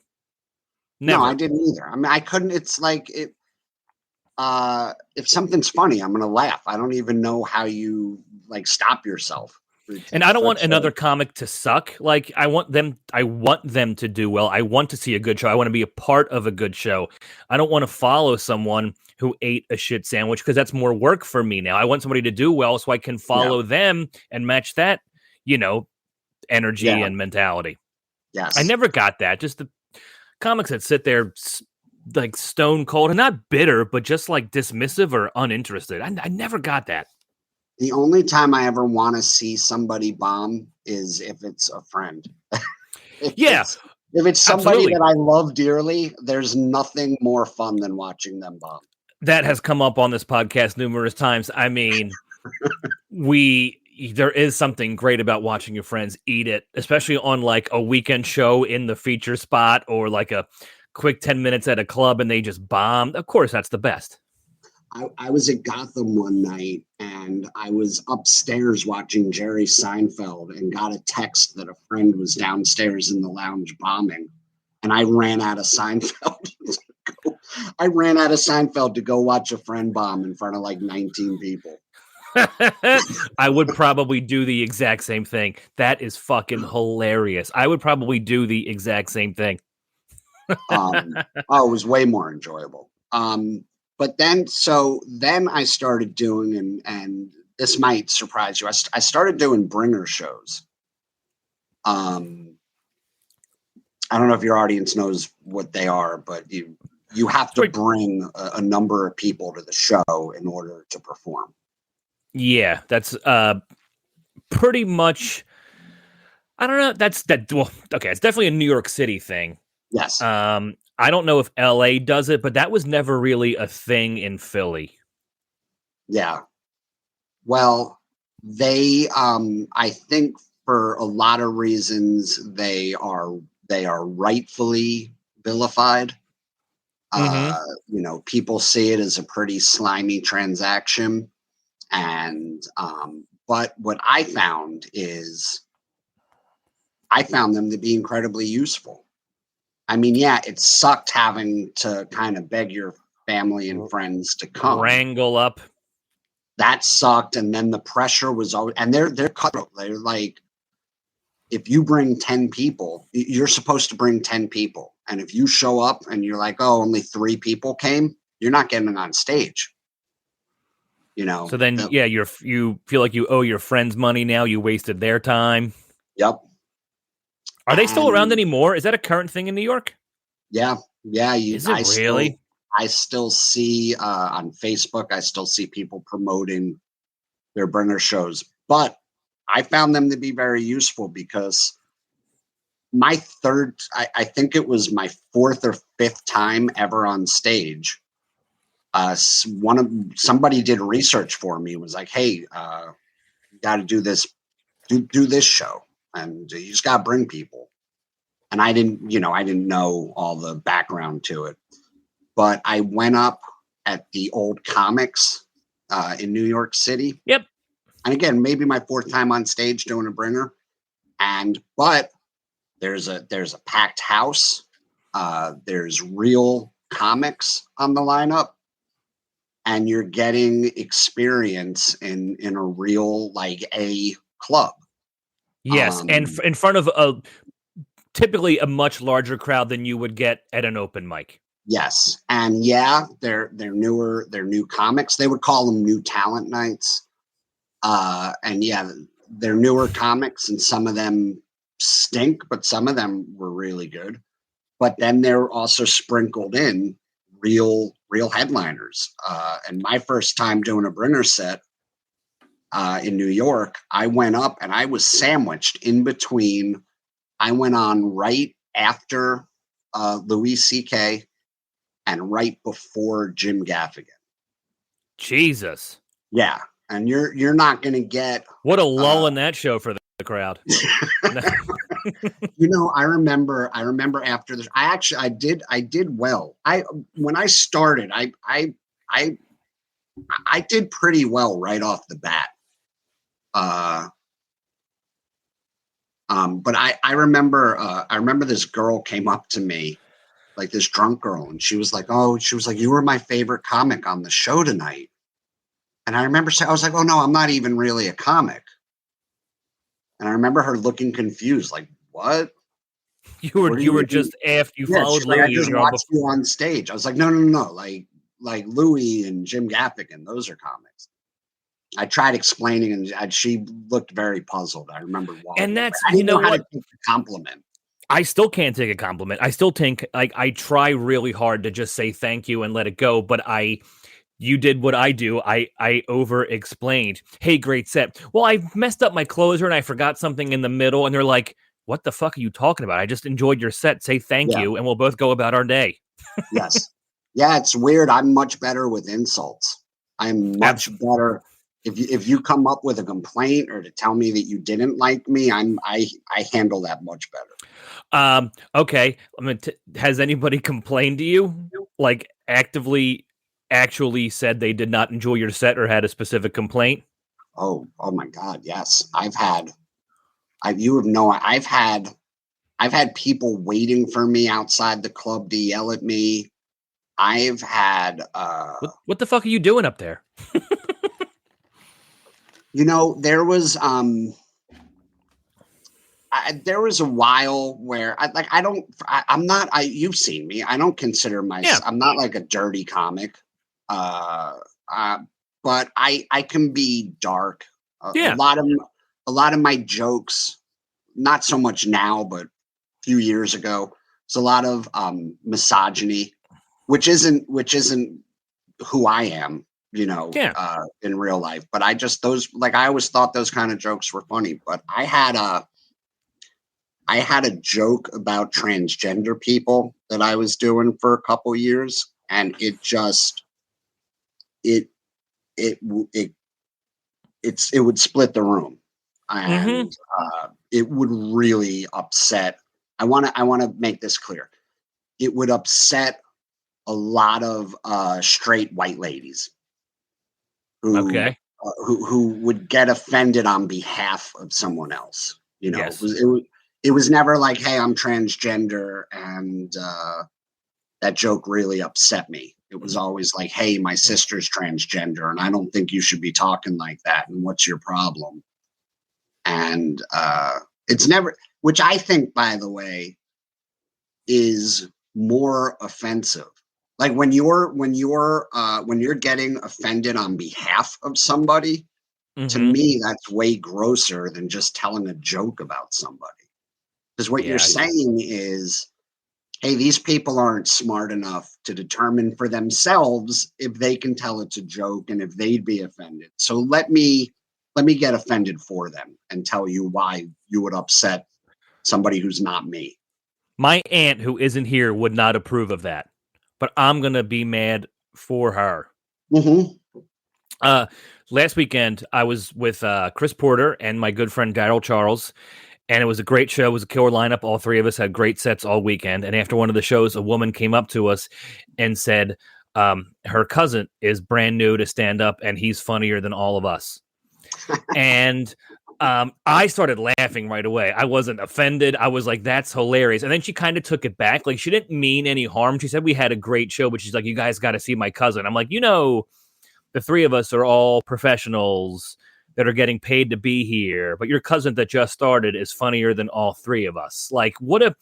Never. No, I didn't either. I mean, I couldn't. It's like if something's funny, I'm going to laugh. I don't even know how you like stop yourself. And I don't want another comic to suck. Like I want them to do well. I want to see a good show. I want to be a part of a good show. I don't want to follow someone who ate a shit sandwich because that's more work for me now. I want somebody to do well so I can follow them and match that, energy and mentality. Yes. I never got that. Just the comics that sit there like stone cold and not bitter, but just like dismissive or uninterested. I never got that. The only time I ever want to see somebody bomb is if it's a friend. If it's somebody that I love dearly, there's nothing more fun than watching them bomb. That has come up on this podcast numerous times. I mean, there is something great about watching your friends eat it, especially on like a weekend show in the feature spot or like a quick 10 minutes at a club and they just bomb. Of course, that's the best. I was at Gotham one night and I was upstairs watching Jerry Seinfeld and got a text that a friend was downstairs in the lounge bombing. And I ran out of Seinfeld. I ran out of Seinfeld to go watch a friend bomb in front of like 19 people. I would probably do the exact same thing. That is fucking hilarious. I would probably do the exact same thing. It was way more enjoyable. But then I started doing, and this might surprise you. I started doing bringer shows. I don't know if your audience knows what they are, but you have to bring a number of people to the show in order to perform. Yeah, that's pretty much. I don't know. Well, okay, it's definitely a New York City thing. Yes. I don't know if LA does it, but that was never really a thing in Philly. Yeah. Well, they, I think for a lot of reasons, they are rightfully vilified. People see it as a pretty slimy transaction. And, but what I found them to be incredibly useful. I mean, yeah, it sucked having to kind of beg your family and friends to come. Wrangle up. That sucked. And then the pressure was always, and they're cutthroat. They're like, if you bring 10 people, you're supposed to bring 10 people. And if you show up and you're like, oh, only 3 people came, you're not getting on stage. So then, you feel like you owe your friends money now. You wasted their time. Yep. Are they still around anymore? Is that a current thing in New York? Yeah. Is it really? I still see on Facebook, I still see people promoting their bringer shows. But I found them to be very useful because I think it was my 4th or 5th time ever on stage. Somebody did research for me. Was like, hey, you got to do this show, and you just got to bring people. And I didn't know all the background to it, but I went up at the old comics in New York City. Yep. And again, maybe my 4th time on stage doing a bringer, but there's a packed house. There's real comics on the lineup. And you're getting experience in a real like a club. Yes, and in front of typically a much larger crowd than you would get at an open mic. Yes, and they're new comics. They would call them new talent nights. They're newer comics, and some of them stink, but some of them were really good. but then they're also sprinkled in real headliners. And my first time doing a bringer set in New York, I went up and I was sandwiched in between. I went on right after Louis C.K. and right before Jim Gaffigan. Jesus. Yeah, and you're not going to get what a lull in that show for the crowd. I remember after this, I did well. When I started, I did pretty well right off the bat. But I remember this girl came up to me, like this drunk girl, and she was like, you were my favorite comic on the show tonight. And I remember saying, I was like, oh no, I'm not even really a comic. And I remember her looking confused, like, what? You were just after you followed Louis. Like, I just watched you on stage. I was like, no. Like Louis and Jim Gaffigan, those are comics. I tried explaining, and she looked very puzzled. I remember walking. And that's I didn't know how to take a compliment. I still can't take a compliment. I still think I try really hard to just say thank you and let it go. But you did what I do. I over explained. Hey, great set. Well, I messed up my closer and I forgot something in the middle. And they're like, what the fuck are you talking about? I just enjoyed your set. Say thank you. And we'll both go about our day. Yes. Yeah, it's weird. I'm much better with insults. I'm much better. If you come up with a complaint or to tell me that you didn't like me, I handle that much better. Okay. Has anybody complained to you? Like actually said they did not enjoy your set or had a specific complaint? Oh my God. Yes. I've had people waiting for me outside the club to yell at me. I've had, what the fuck are you doing up there? There was, there was a while where you've seen me. I don't consider myself, I'm not like a dirty comic. But I can be dark. A lot of my jokes, not so much now, but a few years ago, it's a lot of misogyny, which isn't who I am, in real life. But I always thought those kind of jokes were funny. But I had a joke about transgender people that I was doing for a couple years, and it would split the room, and it would really upset. I want to make this clear. It would upset a lot of straight white ladies who would get offended on behalf of someone else. Yes. It was never like, hey, I'm transgender, and that joke really upset me. It was always like, hey, my sister's transgender, and I don't think you should be talking like that. And what's your problem? And it's never, which I think, by the way, is more offensive. Like when you're getting offended on behalf of somebody, to me, that's way grosser than just telling a joke about somebody. Because what you're saying is, hey, these people aren't smart enough to determine for themselves if they can tell it's a joke and if they'd be offended. So let me get offended for them and tell you why you would upset somebody who's not me. My aunt, who isn't here, would not approve of that, but I'm going to be mad for her. Last weekend, I was with Chris Porter and my good friend Daryl Charles, and it was a great show. It was a killer lineup. All three of us had great sets all weekend. And after one of the shows, a woman came up to us and said her cousin is brand new to stand up, and he's funnier than all of us. And I started laughing right away. I wasn't offended. I was like, that's hilarious. And then she kind of took it back. Like, she didn't mean any harm. She said we had a great show, but she's like, you guys got to see my cousin. I'm like, the three of us are all professionals that are getting paid to be here, but your cousin that just started is funnier than all three of us. Like, she was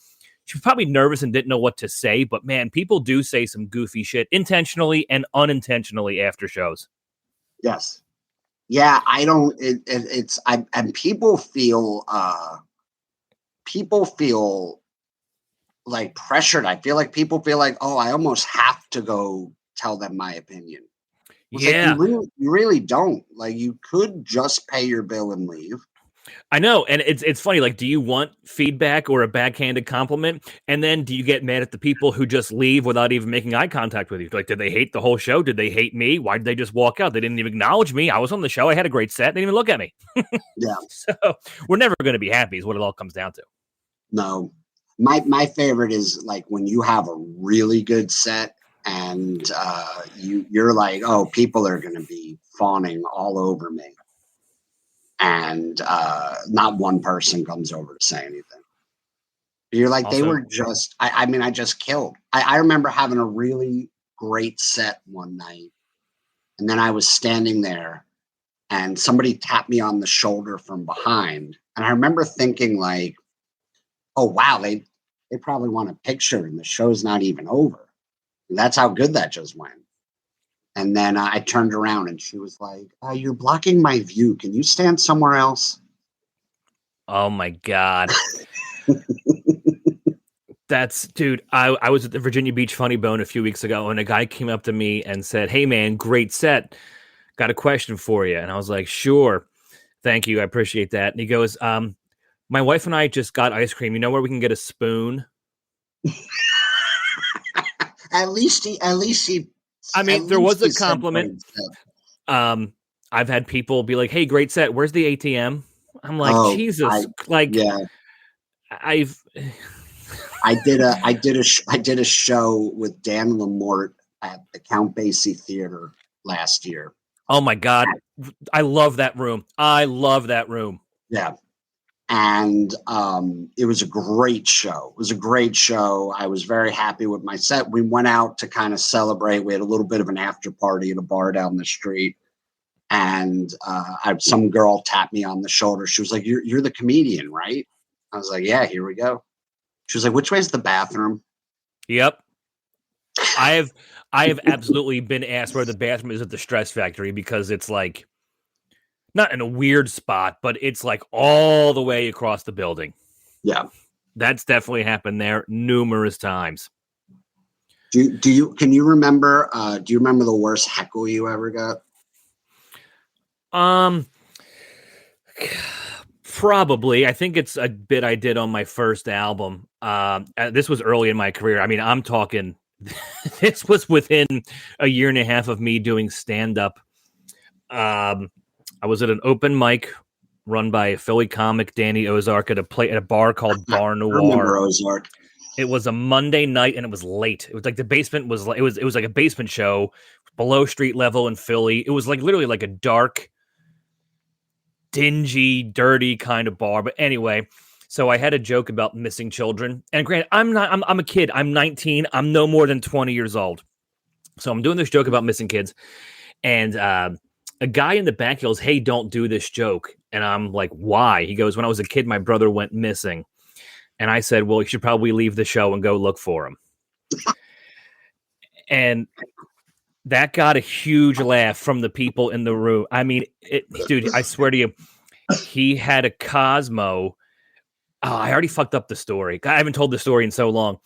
probably nervous and didn't know what to say, but man, people do say some goofy shit intentionally and unintentionally after shows. Yes. Yeah. And people feel like pressured. I feel like people feel like, oh, I almost have to go tell them my opinion. It's like you really don't. Like, you could just pay your bill and leave. I know, and it's funny. Like, do you want feedback or a backhanded compliment? And then do you get mad at the people who just leave without even making eye contact with you? Like, did they hate the whole show? Did they hate me? Why did they just walk out? They didn't even acknowledge me. I was on the show. I had a great set. They didn't even look at me. Yeah. So we're never going to be happy is what it all comes down to. No. My favorite is like when you have a really good set and you're like, oh, people are going to be fawning all over me. And not one person comes over to say anything. You're like, they were just, I mean, I just killed. I remember having a really great set one night. And then I was standing there and somebody tapped me on the shoulder from behind. And I remember thinking like, oh, wow, they probably want a picture and the show's not even over. And that's how good that just went. And then I turned around and she was like, you're blocking my view. Can you stand somewhere else? Oh, my God. Dude, I was at the Virginia Beach Funny Bone a few weeks ago, and a guy came up to me and said, hey, man, great set. Got a question for you. And I was like, sure. Thank you. I appreciate that. And he goes, my wife and I just got ice cream. You know where we can get a spoon? At least he. I mean, there was a compliment. I've had people be like, hey, great set. Where's the ATM? I'm like, Jesus. Yeah. I did a show with Dan Lamort at the Count Basie Theater last year. Oh my God. I love that room. Yeah. And it was a great show. I was very happy with my set. We went out to kind of celebrate. We had a little bit of an after party at a bar down the street. And some girl tapped me on the shoulder. She was like, you're the comedian, right? I was like, yeah, here we go. She was like, which way is the bathroom? Yep. I have absolutely been asked where the bathroom is at the Stress Factory because it's like, not in a weird spot, but it's like all the way across the building. Yeah. That's definitely happened there numerous times. Can you remember the worst heckle you ever got? Probably. I think it's a bit I did on my first album. This was early in my career. I mean, I'm talking, this was within a year and a half of me doing stand-up. I was at an open mic run by a Philly comic, Danny Ozark, at a bar called Bar Noir. I remember Ozark. It was a Monday night and it was late. It was like the basement was it was like a basement show below street level in Philly. It was like literally like a dark, dingy, dirty kind of bar. But anyway, so I had a joke about missing children. And granted, I'm a kid. I'm 19. I'm no more than 20 years old. So I'm doing this joke about missing kids. And a guy in the back goes, hey, don't do this joke. And I'm like, why? He goes, when I was a kid, my brother went missing. And I said, well, you should probably leave the show and go look for him. And that got a huge laugh from the people in the room. I mean, dude, I swear to you, he had a Cosmo. Oh, I already fucked up the story. I haven't told the story in so long.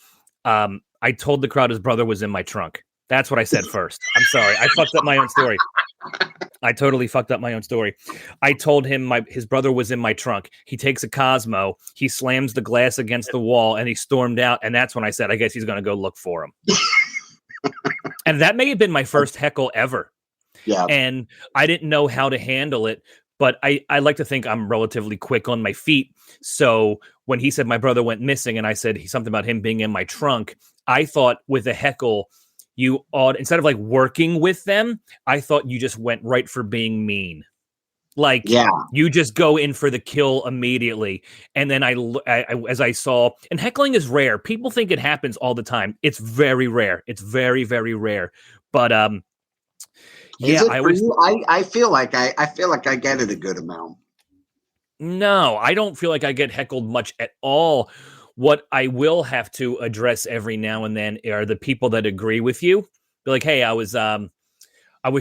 I told the crowd his brother was in my trunk. That's what I said first. I'm sorry. I fucked up my own story. I totally fucked up my own story. I told him his brother was in my trunk. He takes a Cosmo. He slams the glass against the wall and he stormed out. And that's when I said, I guess he's going to go look for him. And that may have been my first heckle ever. Yeah. And I didn't know how to handle it. But I like to think I'm relatively quick on my feet. So when he said my brother went missing and I said something about him being in my trunk, I thought with a heckle, you ought, instead of like working with them, I thought you just went right for being mean. Like, yeah, you just go in for the kill immediately. And then I as I saw, and heckling is rare. People think it happens all the time. It's very rare. It's very, very rare. But yeah, I feel like I get it a good amount. No, I don't feel like I get heckled much at all. What I will have to address every now and then are the people that agree with you. Be like, hey, I was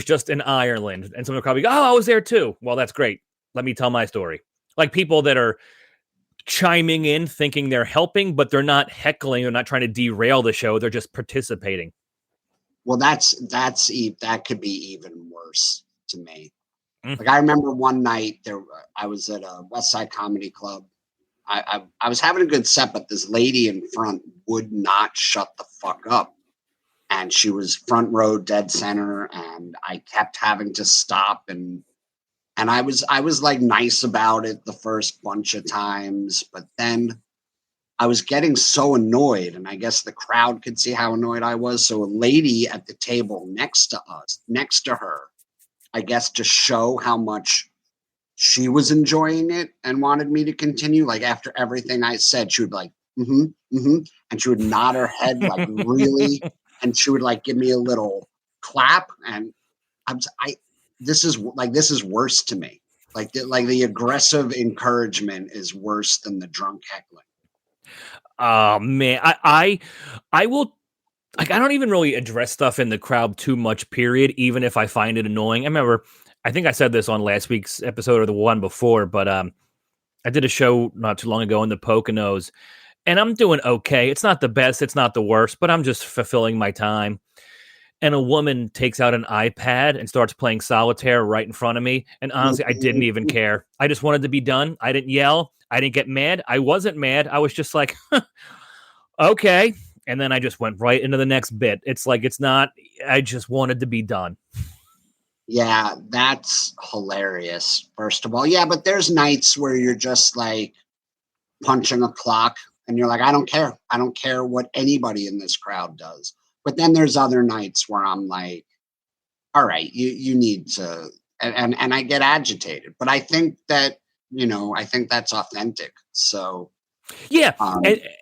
just in Ireland, and someone will probably go, oh, I was there too. Well, that's great. Let me tell my story. Like people that are chiming in, thinking they're helping, but they're not heckling. They're not trying to derail the show. They're just participating. Well, that could be even worse to me. Like I remember one night I was at a West Side Comedy Club. I was having a good set, but this lady in front would not shut the fuck up. And she was front row, dead center, and I kept having to stop. And I was like nice about it the first bunch of times, but then I was getting so annoyed, and I guess the crowd could see how annoyed I was. So a lady at the table next to her, I guess to show how much she was enjoying it and wanted me to continue. Like after everything I said, she would be like, and she would nod her head like really. And she would like give me a little clap, and this is worse to me. Like the aggressive encouragement is worse than the drunk heckling. Oh man, I will. Like I don't even really address stuff in the crowd too much. Period. Even if I find it annoying. I remember. I think I said this on last week's episode or the one before, but I did a show not too long ago in the Poconos. And I'm doing okay. It's not the best. It's not the worst, but I'm just fulfilling my time. And a woman takes out an iPad and starts playing solitaire right in front of me. And honestly, I didn't even care. I just wanted to be done. I didn't yell. I didn't get mad. I wasn't mad. I was just like, okay. And then I just went right into the next bit. It's like, I just wanted to be done. Yeah, that's hilarious. First of all. Yeah, but there's nights where you're just like punching a clock. And you're like, I don't care. I don't care what anybody in this crowd does. But then there's other nights where I'm like, all right, you need to, and I get agitated. But I think that, I think that's authentic. So yeah,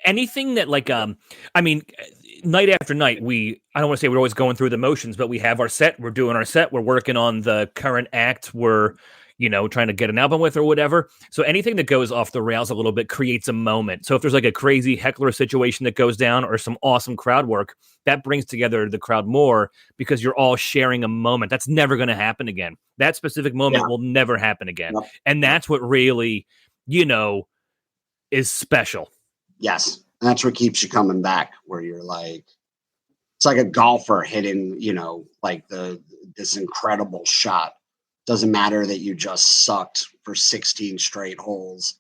anything that like, I mean, night after night, I don't want to say we're always going through the motions, but we have our set. We're doing our set. We're working on the current act. We're trying to get an album with or whatever. So anything that goes off the rails a little bit creates a moment. So if there's like a crazy heckler situation that goes down or some awesome crowd work, that brings together the crowd more because you're all sharing a moment. That's never going to happen again. That specific moment will never happen again. Yep. And that's what really, is special. Yes. And that's what keeps you coming back, where you're like, it's like a golfer hitting, like this incredible shot. Doesn't matter that you just sucked for 16 straight holes.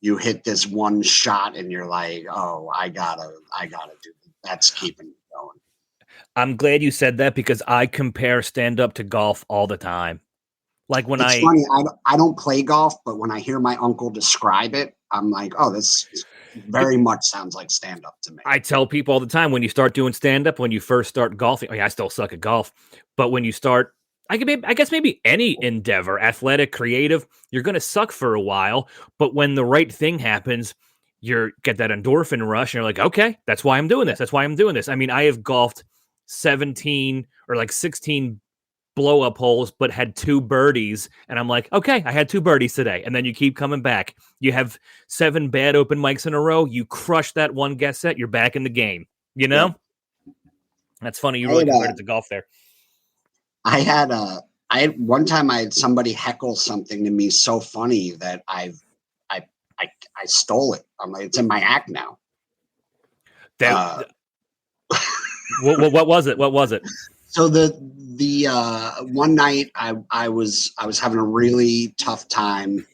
You hit this one shot and you're like, oh, I gotta do it. That's keeping it going. I'm glad you said that because I compare stand-up to golf all the time. Like when it's funny, I don't play golf, but when I hear my uncle describe it, I'm like, oh, this very much sounds like stand-up to me. I tell people all the time, when you start doing stand-up, when you first start golfing, I still suck at golf, but when you start, I guess maybe any endeavor, athletic, creative, you're going to suck for a while. But when the right thing happens, you get that endorphin rush and you're like, okay, that's why I'm doing this. That's why I'm doing this. I mean, I have golfed 17 or like 16 blow up holes, but had 2 birdies. And I'm like, okay, I had 2 birdies today. And then you keep coming back. You have 7 bad open mics in a row. You crush that one guest set. You're back in the game. Yeah. That's funny. You really compared it to golf there. I had one time I had somebody heckle something to me so funny that I stole it. I'm like, it's in my act now. What was it? What was it? So the one night I was having a really tough time,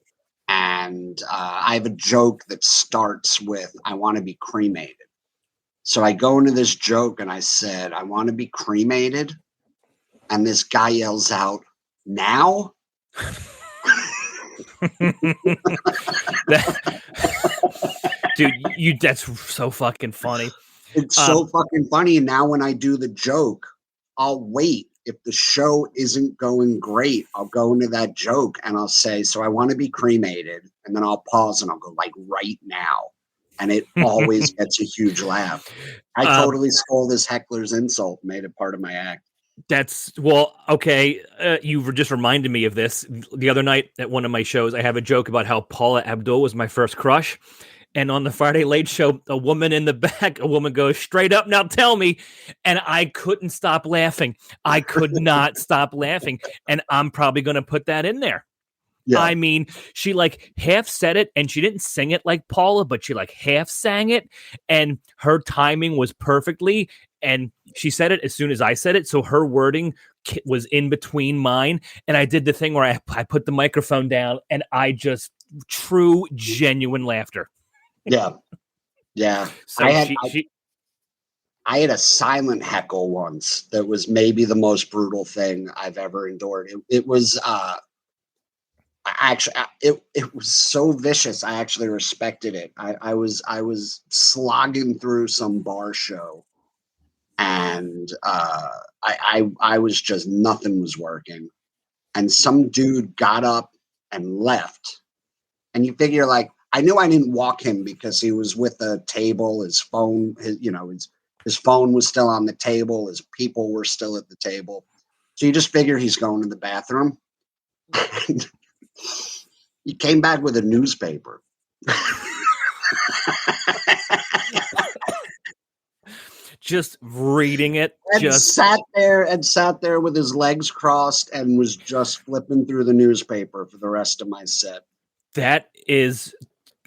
and I have a joke that starts with, I want to be cremated. So I go into this joke and I said, I want to be cremated. And this guy yells out, now? Dude, that's so fucking funny. It's so fucking funny. And now when I do the joke, I'll wait. If the show isn't going great, I'll go into that joke and I'll say, so I want to be cremated. And then I'll pause and I'll go, like, right now. And it always gets a huge laugh. I totally stole this heckler's insult, made it part of my act. Okay. You just reminded me of this. The other night at one of my shows, I have a joke about how Paula Abdul was my first crush. And on the Friday Late Show, a woman goes, straight up, now tell me. And I couldn't stop laughing. I could not stop laughing. And I'm probably going to put that in there. Yeah. I mean, she like half said it and she didn't sing it like Paula, but she like half sang it and her timing was perfectly. And she said it as soon as I said it. So her wording was in between mine. And I did the thing where I put the microphone down and I just true, genuine laughter. Yeah. Yeah. So I had a silent heckle once that was maybe the most brutal thing I've ever endured. It was it was so vicious. I actually respected it. I was slogging through some bar show, and I was just, nothing was working, and some dude got up and left, and you figure, like, I knew I didn't walk him because he was with a table. His phone, his phone was still on the table. His people were still at the table. So you just figure he's going to the bathroom. And he came back with a newspaper. Just reading it. And sat there with his legs crossed and was just flipping through the newspaper for the rest of my set. That is...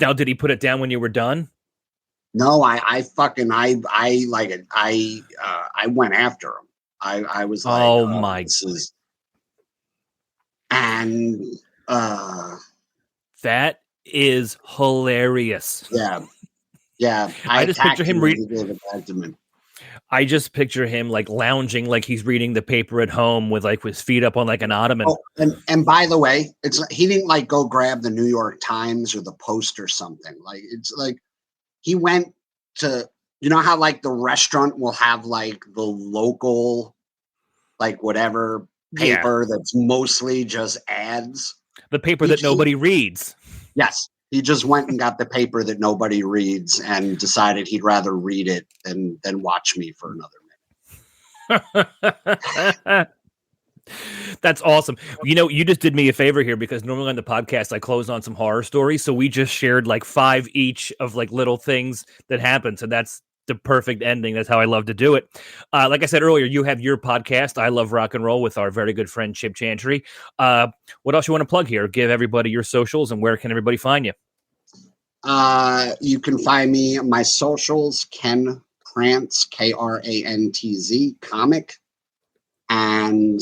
Now, did he put it down when you were done? No, I went after him. I was like, oh my, and that is hilarious. Yeah. I just picture him reading. I just picture him like lounging, like he's reading the paper at home with like his feet up on like an ottoman. Oh, and by the way, he didn't like go grab the New York Times or the Post or something. Like, it's like he went to, you know how like the restaurant will have like the local, like whatever paper that's mostly just ads. The paper that nobody reads. Yes. He just went and got the paper that nobody reads and decided he'd rather read it than watch me for another minute. That's awesome. You know, you just did me a favor here because normally on the podcast, I close on some horror stories. So we just shared like 5 each of like little things that happened. So that's the perfect ending. That's how I love to do it. Like I said earlier, you have your podcast, I Love Rock and Roll, with our very good friend Chip Chantry. What else you want to plug here? Give everybody your socials and where can everybody find you? You can find me on my socials, Ken Krantz, Krantz, comic. And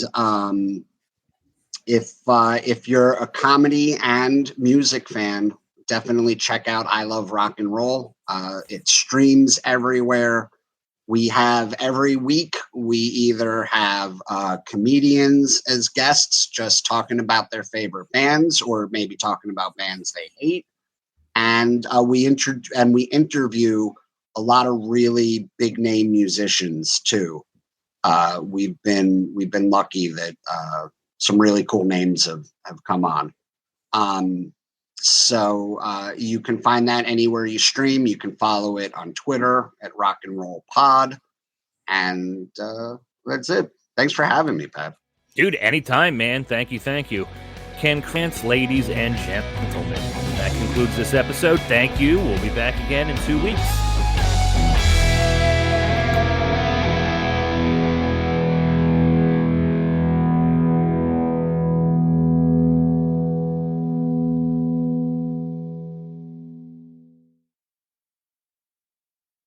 if you're a comedy and music fan, definitely check out I Love Rock and Roll. It streams everywhere. We have every week, we either have comedians as guests just talking about their favorite bands or maybe talking about bands they hate. And we interview a lot of really big name musicians too. We've been lucky that some really cool names have come on. So you can find that anywhere you stream. You can follow it on Twitter at Rock and Roll Pod. And that's it. Thanks for having me, Pat. Dude, anytime, man. Thank you. Ken Krantz, ladies and gentlemen. That concludes this episode. Thank you. We'll be back again in 2 weeks.